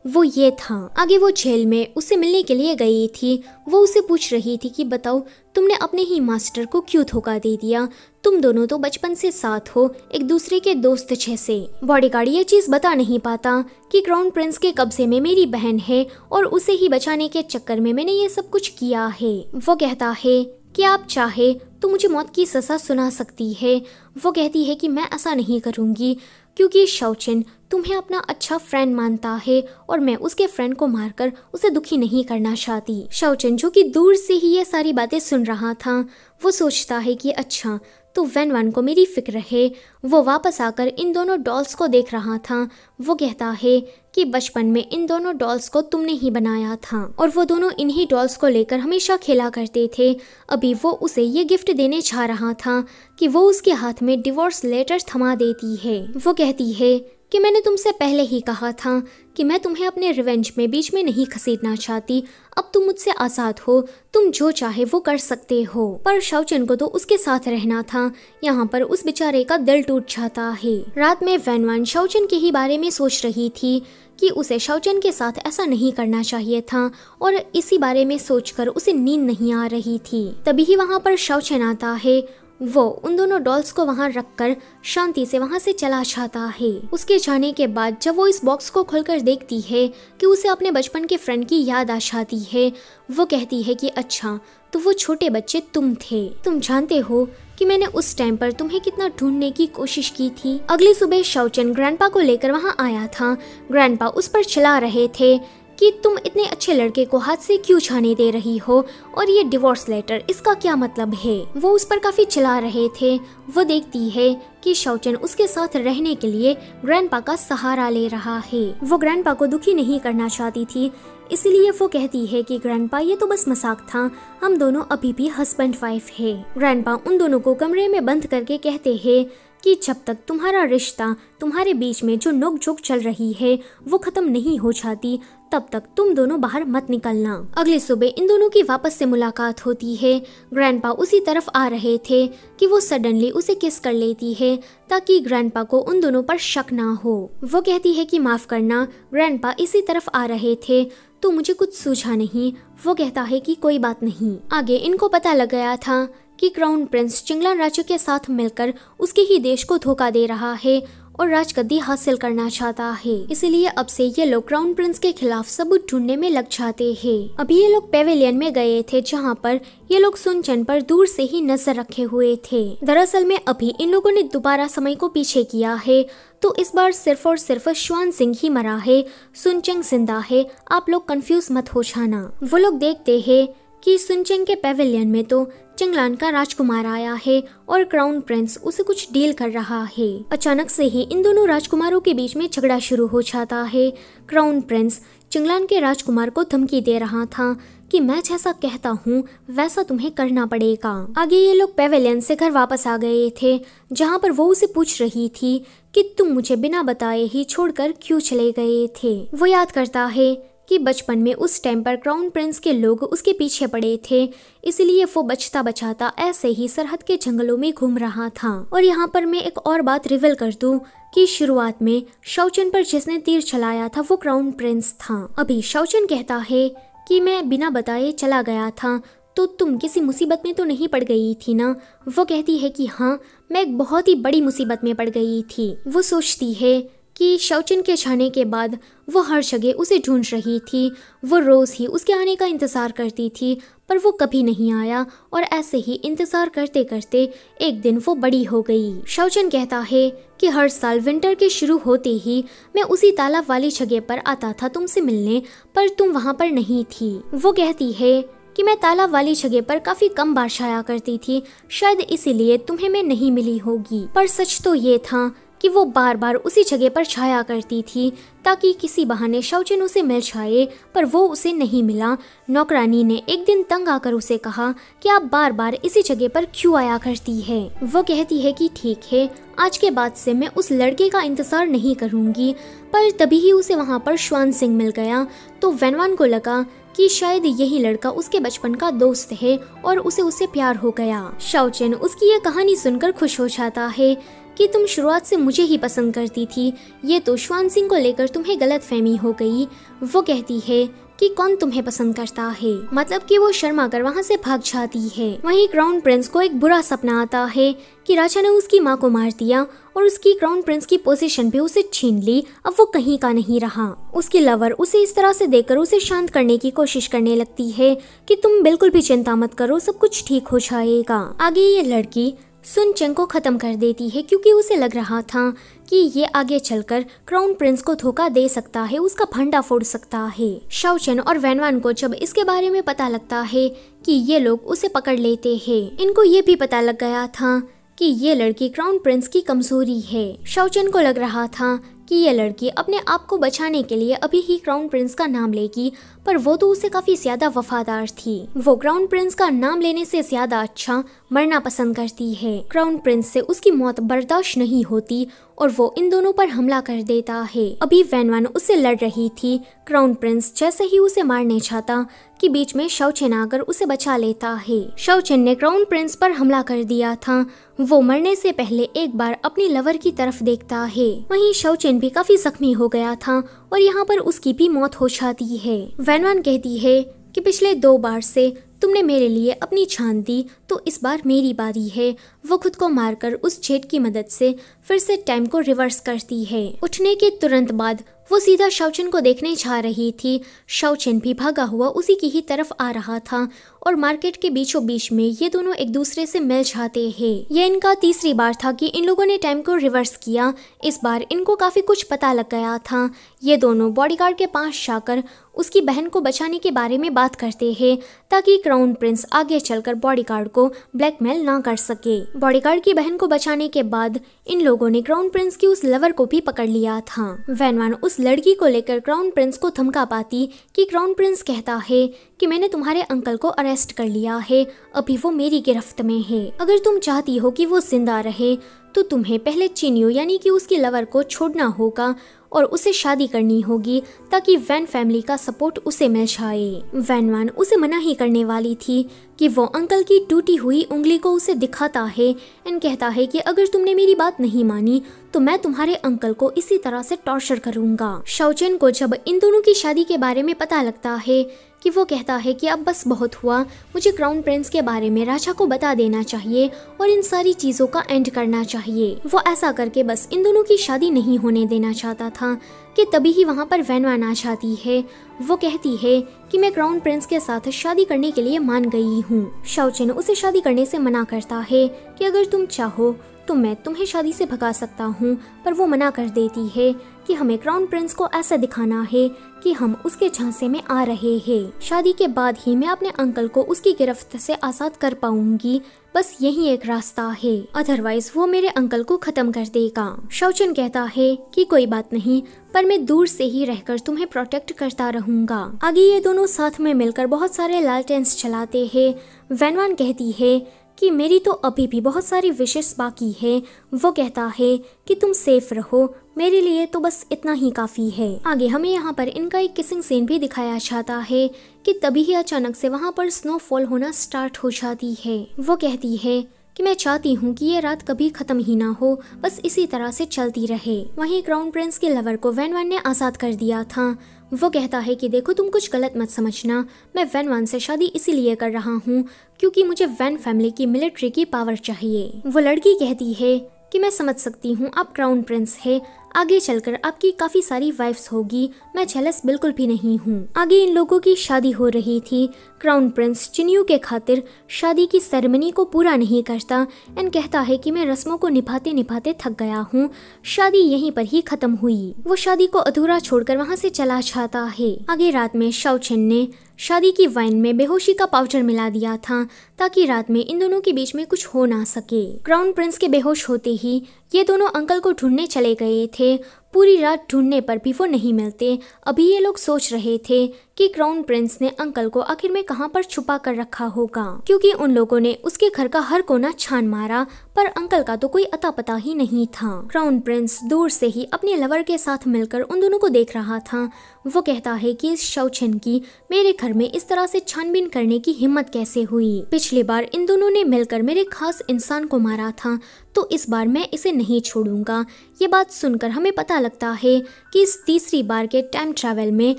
A: वो ये था। आगे वो जेल में उससे मिलने के लिए गई थी। वो उसे पूछ रही थी कि बताओ तुमने अपने ही मास्टर को क्यों धोखा दे दिया, तुम दोनों तो बचपन से साथ हो, एक दूसरे के दोस्त जैसे। बॉडीगार्ड ये चीज बता नहीं पाता कि क्राउन प्रिंस के कब्जे में मेरी बहन है और उसे ही बचाने के चक्कर में मैंने ये सब कुछ किया है। वो कहता है कि आप चाहे तो मुझे मौत की सजा सुना सकती है। वो कहती है कि मैं ऐसा नहीं करूंगी क्योंकि शौचन तुम्हें अपना अच्छा फ्रेंड मानता है और मैं उसके फ्रेंड को मारकर उसे दुखी नहीं करना चाहती। शौचन जो कि दूर से ही ये सारी बातें सुन रहा था, वो सोचता है कि अच्छा तो वैनवान को मेरी फिक्र है। वो वापस आकर इन दोनों डॉल्स को देख रहा था। वो कहता है कि बचपन में इन दोनों डॉल्स को तुमने ही बनाया था और वो दोनों इन्हीं डॉल्स को लेकर हमेशा खेला करते थे। अभी वो उसे ये गिफ्ट देने जा रहा था कि वो उसके हाथ में डिवोर्स लेटर थमा देती है। वो कहती है कि मैंने तुमसे पहले ही कहा था कि मैं तुम्हें अपने रिवेंज में बीच में नहीं घसीटना चाहती। अब तुम मुझसे आजाद हो, तुम जो चाहे वो कर सकते हो। पर शौचन को तो उसके साथ रहना था। यहाँ पर उस बेचारे का दिल टूट जाता है। रात में वैनवान शौचन के ही बारे में सोच रही थी कि उसे शौचन के साथ ऐसा नहीं करना चाहिए था और इसी बारे में सोचकर उसे नींद नहीं आ रही थी। तभी ही वहाँ पर शौचन आता है। वो उन दोनों डॉल्स को वहां रखकर शांति से वहां से चला जाता है। उसके जाने के बाद जब वो इस बॉक्स को खोलकर देखती है कि उसे अपने बचपन के फ्रेंड की याद आ जाती है। वो कहती है कि अच्छा तो वो छोटे बच्चे तुम थे। तुम जानते हो कि मैंने उस टाइम पर तुम्हें कितना ढूंढने की कोशिश की थी। अगली सुबह शौचन ग्रैंडपा को लेकर वहां आया था। ग्रैंडपा उस पर चिल्ला रहे थे कि तुम इतने अच्छे लड़के को हाथ से क्यों जाने दे रही हो और ये डिवोर्स लेटर इसका क्या मतलब है। वो उस पर काफी चिल्ला रहे थे। वो देखती है कि शौचन उसके साथ रहने के लिए ग्रैंडपा का सहारा ले रहा है। वो ग्रैंडपा को दुखी नहीं करना चाहती थी, इसलिए वो कहती है कि ग्रैंडपा ये तो बस मजाक था, हम दोनों अभी भी हस्बैंड वाइफ है। ग्रैंडपा उन दोनों को कमरे में बंद करके कहते हैं कि जब तक तुम्हारा रिश्ता, तुम्हारे बीच में जो नोक-झोंक चल रही है वो खत्म नहीं हो जाती, तब तक तुम दोनों बाहर मत निकलना। अगली सुबह इन दोनों की वापस से मुलाकात होती है। ग्रैंडपा उसी तरफ आ रहे थे कि वो सडनली उसे किस कर लेती है ताकि ग्रैंडपा को उन दोनों पर शक ना हो। वो कहती है कि माफ करना, ग्रैंडपा इसी तरफ आ रहे थे तो मुझे कुछ सूझा नहीं। वो कहता है कि कोई बात नहीं। आगे इनको पता लग गया था कि क्राउन प्रिंस चिंगलान राज्य के साथ मिलकर उसके ही देश को धोखा दे रहा है और राजगद्दी हासिल करना चाहता है। इसीलिए अब से ये लोग क्राउन प्रिंस के खिलाफ सबूत ढूंढने में लग जाते हैं। अभी ये लोग पेवेलियन में गए थे जहाँ पर ये लोग सुनचन पर दूर से ही नजर रखे हुए थे। दरअसल में अभी इन लोगों ने दोबारा समय को पीछे किया है, तो इस बार सिर्फ और सिर्फ शुआन सिंह ही मरा है, सुनचंग जिंदा है। आप लोग कंफ्यूज मत हो जाना। वो लोग देखते हैं कि सुनचेंग के पेवेलियन में तो चिंगलान का राजकुमार आया है और क्राउन प्रिंस उसे कुछ डील कर रहा है। अचानक से ही इन दोनों राजकुमारों के बीच में झगड़ा शुरू हो जाता है। क्राउन प्रिंस चिंगलान के राजकुमार को धमकी दे रहा था कि मैं जैसा कहता हूँ वैसा तुम्हें करना पड़ेगा। आगे ये लोग पेवेलियन से घर वापस आ गए थे, जहाँ पर वो उसे पूछ रही थी कि तुम मुझे बिना बताए ही छोड़कर क्यों चले गए थे। वो याद करता है कि बचपन में उस टाइम पर क्राउन प्रिंस के लोग उसके पीछे पड़े थे, इसलिए वो बचता बचाता ऐसे ही सरहद के जंगलों में घूम रहा था। और यहाँ पर मैं एक और बात रिवील कर दूं कि शुरुआत में शौचन पर जिसने तीर चलाया था वो क्राउन प्रिंस था। अभी शौचन कहता है कि मैं बिना बताए चला गया था, तो तुम किसी मुसीबत में तो नहीं पड़ गई थी ना। वो कहती है कि हाँ, मैं एक बहुत ही बड़ी मुसीबत में पड़ गई थी। वो सोचती है कि शौचन के जाने के बाद वो हर जगह उसे ढूंढ रही थी। वो रोज ही उसके आने का इंतजार करती थी, पर वो कभी नहीं आया और ऐसे ही इंतजार करते करते एक दिन वो बड़ी हो गई। शौचन कहता है कि हर साल विंटर के शुरू होते ही मैं उसी तालाब वाली जगह पर आता था तुमसे मिलने, पर तुम वहाँ पर नहीं थी। वो कहती है कि मैं तालाब वाली जगह पर काफी कम बार छाया करती थी, शायद इसीलिए तुम्हें मैं नहीं मिली होगी। पर सच तो ये था कि वो बार बार उसी जगह पर छाया करती थी ताकि किसी बहाने शाओचेन उसे मिल जाए, पर वो उसे नहीं मिला। नौकरानी ने एक दिन तंग आकर उसे कहा कि आप बार बार इसी जगह पर क्यों आया करती है। वो कहती है कि ठीक है, आज के बाद से मैं उस लड़के का इंतजार नहीं करूंगी। पर तभी ही उसे वहाँ पर शुआन सिंह मिल गया, तो वैनवान को लगा कि शायद यही लड़का उसके बचपन का दोस्त है और उसे उससे प्यार हो गया। शाओचेन उसकी ये कहानी सुनकर खुश हो जाता है कि तुम शुरुआत से मुझे ही पसंद करती थी, ये तो शुआन सिंह को लेकर तुम्हें गलतफहमी हो गई। वो कहती है कि कौन तुम्हें पसंद करता है, मतलब कि वो शर्मा कर वहाँ से भाग जाती है। वहीं क्राउन प्रिंस को एक बुरा सपना आता है कि राजा ने उसकी माँ को मार दिया और उसकी क्राउन प्रिंस की पोजीशन भी उसे छीन ली। अब वो कहीं का नहीं रहा। उसकी लवर उसे इस तरह से देखकर उसे शांत करने की कोशिश करने लगती है कि तुम बिल्कुल भी चिंता मत करो, सब कुछ ठीक हो जाएगा। आगे ये लड़की सुन चेंग को खत्म कर देती है क्योंकि उसे लग रहा था कि ये आगे चलकर क्राउन प्रिंस को धोखा दे सकता है, उसका फंडा फोड़ सकता है। शाओचेन और वैनवान को जब इसके बारे में पता लगता है कि ये लोग उसे पकड़ लेते हैं, इनको ये भी पता लग गया था कि ये लड़की क्राउन प्रिंस की कमजोरी है। शाओचेन को लग रहा था कि ये लड़की अपने आप को बचाने के लिए अभी ही क्राउन प्रिंस का नाम लेगी, पर वो तो उसे काफी ज्यादा वफादार थी। वो क्राउन प्रिंस का नाम लेने से ज्यादा अच्छा मरना पसंद करती है। क्राउन प्रिंस से उसकी मौत बर्दाश्त नहीं होती और वो इन दोनों पर हमला कर देता है। अभी वैनवान उससे लड़ रही थी, क्राउन प्रिंस जैसे ही उसे मारने चाहता कि बीच में शाओचेन आकर उसे बचा लेता है। शाओचेन ने क्राउन प्रिंस पर हमला कर दिया था। वो मरने से पहले एक बार अपनी लवर की तरफ देखता है। वहीं शाओचेन भी काफी जख्मी हो गया था और यहाँ पर उसकी भी मौत हो जाती है। वैनवान कहती है कि पिछले 2 बार से तुमने मेरे लिए अपनी जान दी, तो इस बार मेरी बारी है। वो खुद को मारकर उस जेट की मदद से फिर से टाइम को रिवर्स करती है। उठने के तुरंत बाद वो सीधा शाओचेन को देखने जा रही थी। शाओचेन भी भागा हुआ उसी की ही तरफ आ रहा था और मार्केट के बीचों बीच में ये दोनों एक दूसरे से मिल जाते हैं। ये इनका तीसरी बार था कि इन लोगों ने टाइम को रिवर्स किया। इस बार इनको काफी कुछ पता लग गया था। ये दोनों बॉडीगार्ड के पास जाकर उसकी बहन को बचाने के बारे में बात करते हैं ताकि क्राउन प्रिंस आगे चलकर बॉडीगार्ड को ब्लैकमेल ना कर सके। बॉडीगार्ड की बहन को बचाने के बाद इन लोगों ने क्राउन प्रिंस की उस लवर को भी पकड़ लिया था। वैनवान उस लड़की को लेकर क्राउन प्रिंस को धमका पाती कि क्राउन प्रिंस कहता है कि मैंने तुम्हारे अंकल को अरेस्ट कर लिया है, अभी वो मेरी गिरफ्त में है। अगर तुम चाहती हो कि वो जिंदा रहे तो तुम्हें पहले चिन्यो यानी कि उसकी लवर को छोड़ना होगा और उसे शादी करनी होगी ताकि वैन फैमिली का सपोर्ट उसे मिल जाए। वैनवान उसे मना ही करने वाली थी कि वो अंकल की टूटी हुई उंगली को उसे दिखाता है एंड कहता है कि अगर तुमने मेरी बात नहीं मानी तो मैं तुम्हारे अंकल को इसी तरह से टॉर्चर करूंगा। शाओचेन को जब इन दोनों की शादी के बारे में पता लगता है कि वो कहता है कि अब बस बहुत हुआ, मुझे क्राउन प्रिंस के बारे में राजा को बता देना चाहिए और इन सारी चीजों का एंड करना चाहिए। वो ऐसा करके बस इन दोनों की शादी नहीं होने देना चाहता था कि तभी ही वहाँ पर वैनवान आ जाती है। वो कहती है कि मैं क्राउन प्रिंस के साथ शादी करने के लिए मान गई हूँ। शाओचेन उसे शादी करने से मना करता है कि अगर तुम चाहो तो मैं तुम्हें शादी से भगा सकता हूँ, पर वो मना कर देती है कि हमें क्राउन प्रिंस को ऐसा दिखाना है कि हम उसके झांसे में आ रहे हैं। शादी के बाद ही मैं अपने अंकल को उसकी गिरफ्त से आजाद कर पाऊंगी, बस यही एक रास्ता है, अदरवाइज वो मेरे अंकल को खत्म कर देगा। शाओचेन कहता है कि कोई बात नहीं, पर मैं दूर से ही रहकर तुम्हें प्रोटेक्ट करता रहूंगा। आगे ये दोनों साथ में मिलकर बहुत सारे लालटेन्स चलाते हैं। वैनवान कहती है कि मेरी तो अभी भी बहुत सारी विशेष बाकी है। वो कहता है कि तुम सेफ रहो, मेरे लिए तो बस इतना ही काफी है। आगे हमें यहाँ पर इनका एक किसिंग सीन भी दिखाया जाता है कि तभी ही अचानक से वहाँ पर स्नोफॉल होना स्टार्ट हो जाती है। वो कहती है कि मैं चाहती हूँ कि ये रात कभी खत्म ही ना हो, बस इसी तरह से चलती रहे। वहीं क्राउन प्रिंस के लवर को वैनवान ने आजाद कर दिया था। वो कहता है कि देखो तुम कुछ गलत मत समझना, मैं वैनवान से शादी इसीलिए कर रहा हूँ क्योंकि मुझे वैन फैमिली की मिलिट्री की पावर चाहिए। वो लड़की कहती है कि मैं समझ सकती हूँ आप क्राउन प्रिंस है, आगे चलकर आपकी काफी सारी वाइफ्स होगी, मैं जेलस बिल्कुल भी नहीं हूँ। आगे इन लोगों की शादी हो रही थी। क्राउन प्रिंस चिन्यू के खातिर शादी की सेरेमनी को पूरा नहीं करता एंड कहता है कि मैं रस्मों को निभाते निभाते थक गया हूँ। शादी यहीं पर ही खत्म हुई। वो शादी को अधूरा छोड़कर वहाँ से चला जाता है। आगे रात में शाओचेन ने शादी की वाइन में बेहोशी का पाउडर मिला दिया था ताकि रात में इन दोनों के बीच में कुछ हो ना सके। क्राउन प्रिंस के बेहोश होते ही ये दोनों अंकल को ढूंढने चले गए थे। पूरी रात ढूंढने पर भी वो नहीं मिलते। अभी ये लोग सोच रहे थे कि क्राउन प्रिंस ने अंकल को आखिर में कहाँ पर छुपा कर रखा होगा, क्योंकि उन लोगों ने उसके घर का हर कोना छान मारा पर अंकल का तो कोई अता पता ही नहीं था। क्राउन प्रिंस दूर से ही अपने लवर के साथ मिलकर उन दोनों को देख रहा था। वो कहता है कि इस शाओचेन की मेरे घर में इस तरह से छानबीन करने की हिम्मत कैसे हुई। पिछली बार इन दोनों ने मिलकर मेरे खास इंसान को मारा था, तो इस बार मैं इसे नहीं छोड़ूंगा। ये बात सुनकर हमें पता लगता है कि इस तीसरी बार के टाइम ट्रैवल में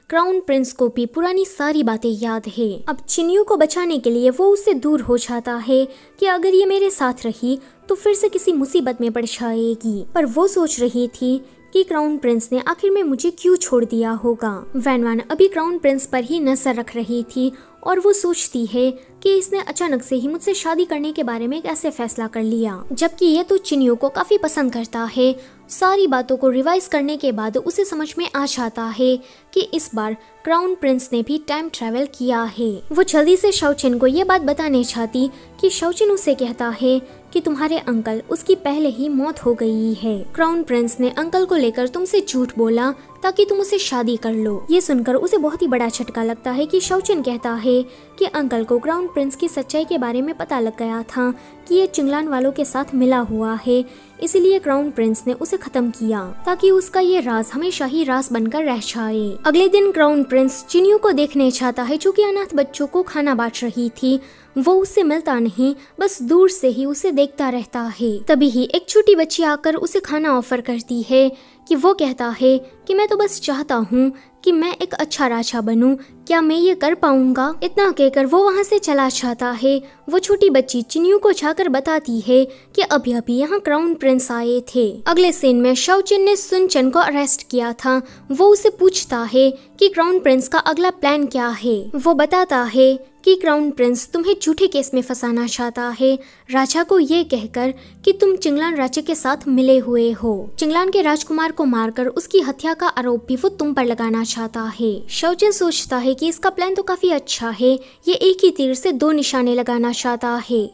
A: क्राउन प्रिंस को भी पुरानी सारी बातें याद है। अब चिन्यू को बचाने के लिए वो उससे दूर हो जाता है कि अगर ये मेरे साथ रही तो फिर से किसी मुसीबत में पड़ जाएगी। पर वो सोच रही थी कि क्राउन प्रिंस ने आखिर में मुझे क्यों छोड़ दिया होगा। वैन अभी क्राउन प्रिंस पर ही नजर रख रही थी और वो सोचती है कि इसने अचानक से ही मुझसे शादी करने के बारे में कैसे फैसला कर लिया, जबकि ये तो चिन्यू को काफी पसंद करता है। सारी बातों को रिवाइज करने के बाद उसे समझ में आ जाता है कि इस बार क्राउन प्रिंस ने भी टाइम ट्रैवल किया है। वो जल्दी से शाओचेन को ये बात बताने चाहती कि शाओचेन उसे कहता है कि तुम्हारे अंकल उसकी पहले ही मौत हो गई है। क्राउन प्रिंस ने अंकल को लेकर तुमसे झूठ बोला ताकि तुम उसे शादी कर लो। ये सुनकर उसे बहुत ही बड़ा झटका लगता है कि शाओचेन कहता है कि अंकल को क्राउन प्रिंस की सच्चाई के बारे में पता लग गया था कि ये चिंगलान वालों के साथ मिला हुआ है, इसीलिए क्राउन प्रिंस ने उसे खत्म किया ताकि उसका ये राज हमेशा ही राज बनकर रह जाए। अगले दिन क्राउन प्रिंस चिन्यू को देखने चाहता है जो कि अनाथ बच्चों को खाना बांट रही थी। वो उससे मिलता नहीं, बस दूर से ही उसे देखता रहता है। तभी ही एक छोटी बच्ची आकर उसे खाना ऑफर करती है कि वो कहता है कि मैं तो बस चाहता हूँ कि मैं एक अच्छा राजा बनूं, क्या मैं ये कर पाऊंगा? इतना कहकर वो वहाँ से चला जाता है। वो छोटी बच्ची चिन्यू को जाकर बताती है कि अभी अभी यहाँ क्राउन प्रिंस आए थे। अगले सीन में शाओचेन ने सुनचेन को अरेस्ट किया था। वो उसे पूछता है कि क्राउन प्रिंस का अगला प्लान क्या है। वो बताता है कि क्राउन प्रिंस तुम्हें झूठे केस में फंसाना चाहता है, राजा को ये कहकर कि तुम चिंगलान राज्य के साथ मिले हुए हो। चिंगलान के राजकुमार को मारकर उसकी हत्या का आरोप भी वो तुम पर लगाना चाहता है। शाओचेन सोचता है कि इसका प्लान तो काफी अच्छा है, ये एक ही तीर से दो निशाने लगाना चाहता है।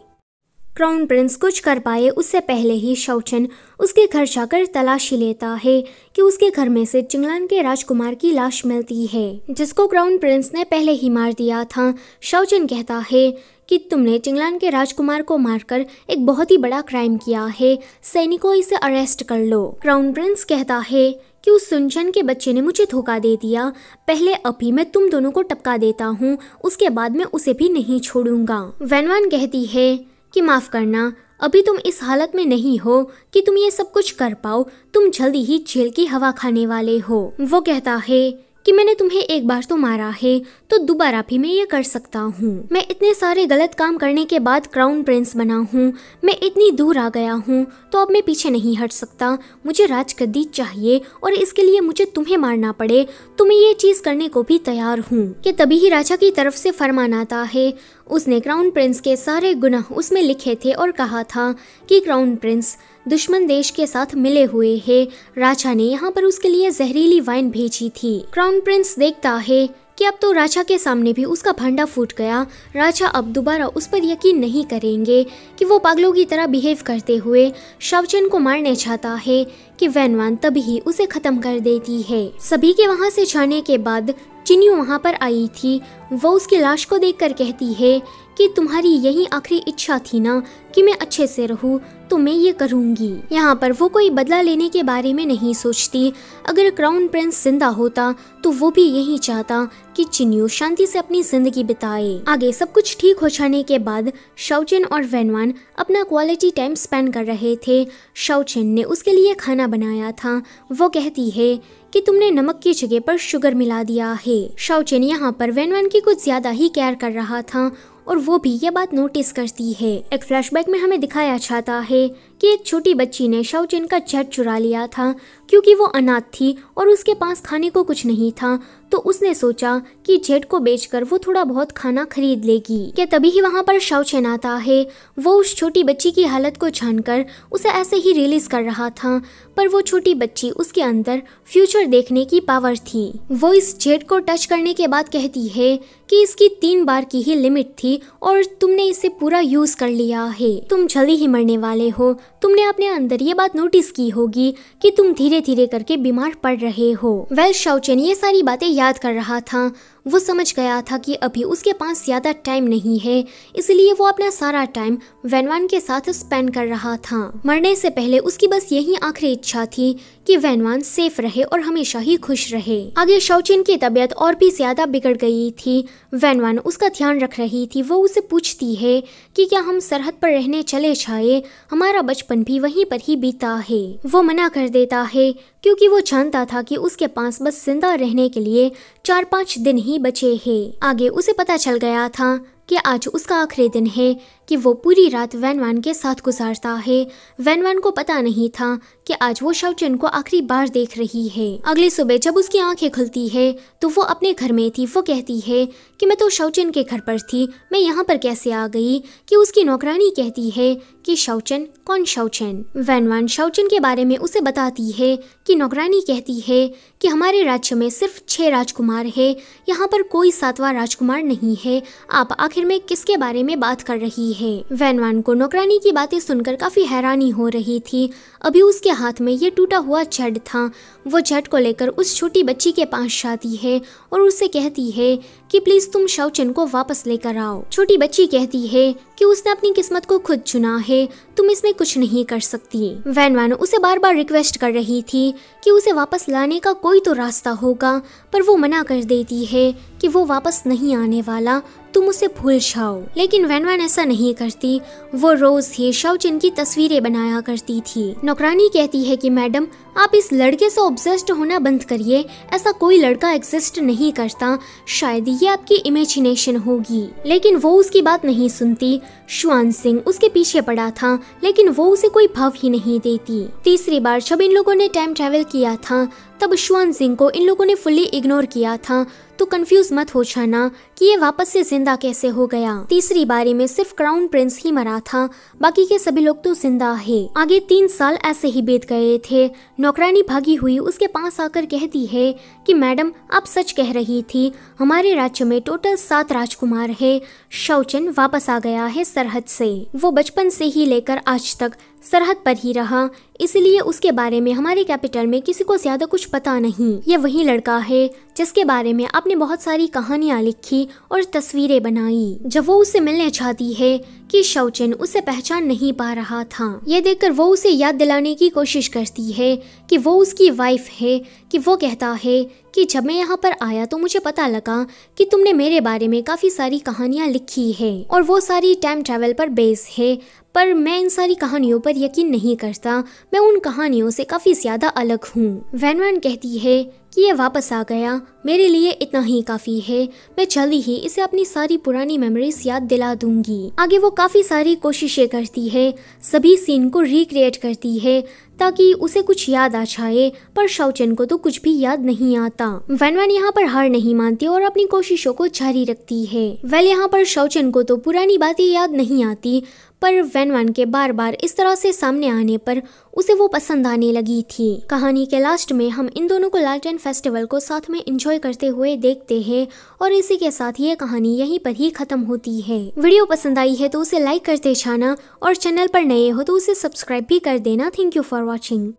A: क्राउन प्रिंस कुछ कर पाए उससे पहले ही शाओचेन उसके घर जाकर तलाशी लेता है कि उसके घर में से चिंगलान के राजकुमार की लाश मिलती है, जिसको क्राउन प्रिंस ने पहले ही मार दिया था। शाओचेन कहता है कि तुमने चिंगलान के राजकुमार को मारकर एक बहुत ही बड़ा क्राइम किया है, सैनिकों इसे अरेस्ट कर लो। क्राउन प्रिंस कहता है कि उस सुनचेन के बच्चे ने मुझे धोखा दे दिया, पहले अभी मैं तुम दोनों को टपका देता हूँ, उसके बाद मैं उसे भी नहीं छोड़ूंगा। वैन कहती है कि माफ करना, अभी तुम इस हालत में नहीं हो कि तुम ये सब कुछ कर पाओ, तुम जल्दी ही जेल की हवा खाने वाले हो। वो कहता है कि मैंने तुम्हें एक बार तो मारा है, तो दोबारा भी मैं ये कर सकता हूँ। मैं इतने सारे गलत काम करने के बाद क्राउन प्रिंस बना हूँ, मैं इतनी दूर आ गया हूँ, तो अब मैं पीछे नहीं हट सकता। मुझे राजगद्दी चाहिए और इसके लिए मुझे तुम्हें मारना पड़े तो मैं ये चीज करने को भी तैयार हूँ। कि तभी ही राजा की तरफ से फरमान आता है। उसने क्राउन प्रिंस के सारे गुनाह उसमें लिखे थे और कहा था कि क्राउन प्रिंस दुश्मन देश के साथ मिले हुए हैं। राजा ने यहाँ पर उसके लिए जहरीली वाइन भेजी थी। क्राउन प्रिंस देखता है कि अब तो राजा के सामने भी उसका भांडा फूट गया। राजा अब दोबारा उस पर यकीन नहीं करेंगे कि वो पागलों की तरह बिहेव करते हुए शाओचेन को मारने चाहता है कि वैन तभी ही उसे खत्म कर देती है। सभी के वहाँ से जाने के बाद चिन्यू वहाँ पर आई थी। वो उसकी लाश को देखकर कहती है कि तुम्हारी यही आखिरी इच्छा थी ना कि मैं अच्छे से रहूं, तो मैं ये करूंगी। यहाँ पर वो कोई बदला लेने के बारे में नहीं सोचती। अगर क्राउन प्रिंस जिंदा होता तो वो भी यही चाहता कि चिन्यू शांति से अपनी जिंदगी बिताए। आगे सब कुछ ठीक हो जाने के बाद शाओचेन और वैन अपना क्वालिटी टाइम स्पेंड कर रहे थे। शाओचेन ने उसके लिए खाना बनाया था। वो कहती है कि तुमने नमक की जगह पर शुगर मिला दिया है। शाओचेन यहाँ पर वैन की कुछ ज्यादा ही केयर कर रहा था और वो भी ये बात नोटिस करती है। एक फ्लैशबैक में हमें दिखाया जाता है कि एक छोटी बच्ची ने शाओचेन का जेट चुरा लिया था क्योंकि वो अनाथ थी और उसके पास खाने को कुछ नहीं था। तो उसने सोचा कि जेट को बेचकर वो थोड़ा बहुत खाना खरीद लेगी। क्या तभी ही वहाँ पर शाओचेन आता है। वो उस छोटी बच्ची की हालत को जानकर उसे ऐसे ही रिलीज कर रहा था, पर वो छोटी बच्ची उसके अंदर फ्यूचर देखने की पावर थी। वो इस जेट को टच करने के बाद कहती है कि इसकी 3 बार की ही लिमिट थी और तुमने इसे पूरा यूज कर लिया है। तुम जल्दी ही मरने वाले हो। तुमने अपने अंदर ये बात नोटिस की होगी कि तुम धीरे धीरे करके बीमार पड़ रहे हो। वेल शाओचेन ये सारी बातें याद कर रहा था। वो समझ गया था कि अभी उसके पास ज्यादा टाइम नहीं है, इसलिए वो अपना सारा टाइम वैनवान के साथ स्पेंड कर रहा था। मरने से पहले उसकी बस यही आखिरी इच्छा थी कि वैनवान सेफ रहे और हमेशा ही खुश रहे। आगे शाओचेन की तबीयत और भी ज्यादा बिगड़ गई थी। वैनवान उसका ध्यान रख रही थी। वो उसे पूछती है कि क्या हम सरहद पर रहने चले जाए, हमारा बचपन भी वहीं पर ही बीता है। वो मना कर देता है क्योंकि वो जानता था कि उसके पास बस जिंदा रहने के लिए 4-5 दिन ही बचे हैं। आगे उसे पता चल गया था कि आज उसका आखिरी दिन है कि वो पूरी रात वैनवान के साथ गुजारता है। वैनवान को पता नहीं था कि आज वो शाओचेन को आखिरी बार देख रही है। अगली सुबह जब उसकी आंखें खुलती है तो वो अपने घर में थी। वो कहती है कि मैं तो शाओचेन के घर पर थी, मैं यहाँ पर कैसे आ गई। कि उसकी नौकरानी कहती है कि शाओचेन कौन शाओचेन। वैनवान शाओचेन के बारे में उसे बताती है कि नौकरानी कहती है कि हमारे राज्य में सिर्फ 6 राजकुमार है, यहाँ पर कोई 7वां राजकुमार नहीं है। आप आखिर में किसके बारे में बात कर रही है। वैनवान को नौकरानी की बातें सुनकर काफी हैरानी हो रही थी। अभी उसके हाथ में ये टूटा हुआ जेट था। वो जेट को लेकर उस छोटी बच्ची के पास जाती है और उससे कहती है कि प्लीज तुम शाओचेन को वापस लेकर आओ। छोटी बच्ची कहती है कि उसने अपनी किस्मत को खुद चुना है, तुम इसमें कुछ नहीं कर सकती। वैनवान उसे बार बार रिक्वेस्ट कर रही थी कि उसे वापस लाने का कोई तो रास्ता होगा, पर वो मना कर देती है कि वो वापस नहीं आने वाला, तुम उसे भूल जाओ। लेकिन वैनवान ऐसा नहीं करती। वो रोज ही शाओचेन की तस्वीरें बनाया करती थी। नौकरानी कहती है कि मैडम आप इस लड़के से ऑब्सेस्ड होना बंद करिए, ऐसा कोई लड़का एग्जिस्ट नहीं करता, शायद ये आपकी इमेजिनेशन होगी। लेकिन वो उसकी बात नहीं सुनती। शुआनसिंग उसके पीछे पड़ा था, लेकिन वो उसे कोई भाव ही नहीं देती। तीसरी बार जब इन लोगों ने टाइम ट्रैवल किया था तब शुआनसिंग को इन लोगों ने फुल्ली इग्नोर किया था, तो कंफ्यूज मत हो जाना कि ये वापस से जिंदा कैसे हो गया। तीसरी बारी में सिर्फ क्राउन प्रिंस ही मरा था, बाकी के सभी लोग तो जिंदा है। आगे 3 साल ऐसे ही बीत गए थे। नौकरानी भागी हुई उसके पास आकर कहती है कि मैडम आप सच कह रही थी, हमारे राज्य में टोटल 7 राजकुमार है। शाओचेन वापस आ गया है सरहद से। वो बचपन से ही लेकर आज तक सरहद पर ही रहा, इसलिए उसके बारे में हमारे कैपिटल में किसी को ज्यादा कुछ पता नहीं। ये वही लड़का है जिसके बारे में आपने बहुत सारी कहानियां लिखी और तस्वीरें बनाई। जब वो उससे मिलने चाहती है कि शाओचेन उसे पहचान नहीं पा रहा था। ये देखकर वो उसे याद दिलाने की कोशिश करती है कि वो उसकी वाइफ है। कि वो कहता है कि जब मैं यहाँ पर आया तो मुझे पता लगा कि तुमने मेरे बारे में काफी सारी कहानियां लिखी है और वो सारी टाइम ट्रैवल पर बेस है, पर मैं इन सारी कहानियों पर यकीन नहीं करता, मैं उन कहानियों से काफी ज्यादा अलग हूँ। वैनवान कहती है कि ये वापस आ गया, मेरे लिए इतना ही काफी है, मैं जल्दी ही इसे अपनी सारी पुरानी मेमोरीज याद दिला दूंगी। आगे वो काफी सारी कोशिशें करती है, सभी सीन को रिक्रिएट करती है ताकि उसे कुछ याद आ जाए, पर शाओचेन को तो कुछ भी याद नहीं आता। वैनवान यहाँ पर हार नहीं मानती और अपनी कोशिशों को जारी रखती है। वेल यहाँ पर शाओचेन को तो पुरानी बातें याद नहीं आती, पर वैनवान के बार बार इस तरह से सामने आने पर उसे वो पसंद आने लगी थी। कहानी के लास्ट में हम इन दोनों को लालटेन फेस्टिवल को साथ में एंजॉय करते हुए देखते हैं और इसी के साथ ये कहानी यहीं पर ही खत्म होती है। वीडियो पसंद आई है तो उसे लाइक करते जाना और चैनल पर नए हो तो उसे सब्सक्राइब भी कर देना। Thank you for watching.